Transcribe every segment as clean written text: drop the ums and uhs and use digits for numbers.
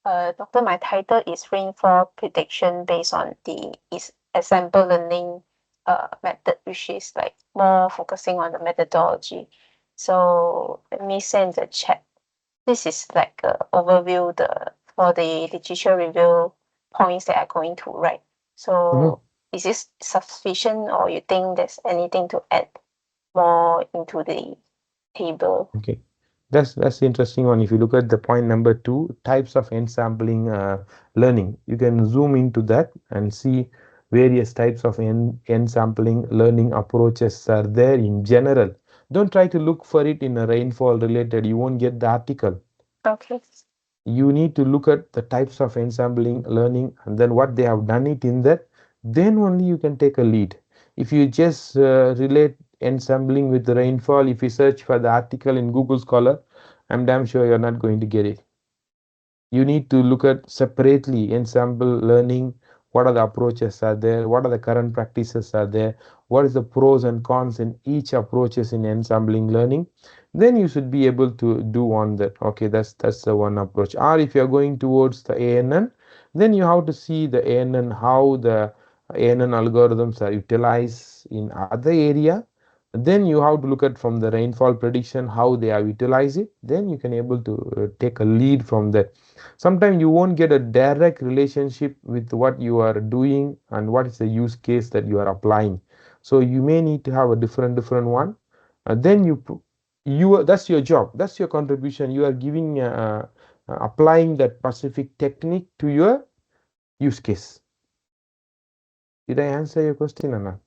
Doctor, my title is Rainfall Prediction based on the Ensemble learning method, which is like more focusing on the methodology. So let me send the chat. This is like a overview for the literature review points that I'm going to write. So is this sufficient, or you think there's anything to add more into the table? Okay, that's the interesting one. If you look at the point number 2, types of ensampling learning, you can zoom into that and see various types of ensampling learning approaches are there in general. Don't try to look for it in a rainfall related. You won't get the article. Okay. You need to look at the types of ensembling learning and then what they have done it in that. Then only you can take a lead. If you just relate ensembling with the rainfall, if you search for the article in Google Scholar, I'm damn sure you're not going to get it. You need to look at separately ensemble learning. What are the approaches are there? What are the current practices are there? What is the pros and cons in each approaches in ensembling learning? Then you should be able to do on that. Okay, that's the one approach. Or if you're going towards the ANN, then you have to see the ANN, how the ANN algorithms are utilized in other area. Then you have to look at from the rainfall prediction how they have utilized it. Then you can able to take a lead from that. Sometimes you won't get a direct relationship with what you are doing and what is the use case that you are applying. So you may need to have a different one. Then you that's your job, that's your contribution. You are giving applying that specific technique to your use case. Did I answer your question, Anna?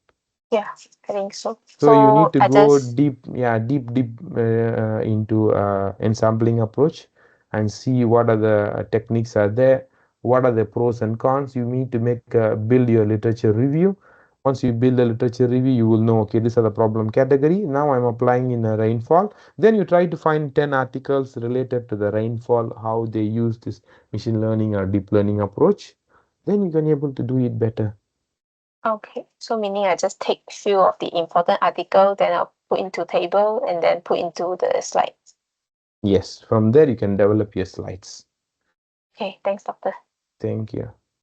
Yeah, I think so. So you So need to I go just deep, yeah, deep into ensampling approach and see what are the techniques are there, what are the pros and cons. You need to build your literature review. Once you build a literature review, you will know, okay, these are the problem category. Now I'm applying in a rainfall. Then you try to find 10 articles related to the rainfall, how they use this machine learning or deep learning approach. Then you can able to do it better. okay. So meaning I just take few of the important article, then I'll put into table and then put into the slides. Yes, from there you can develop your slides. Okay, thanks, doctor. Thank you.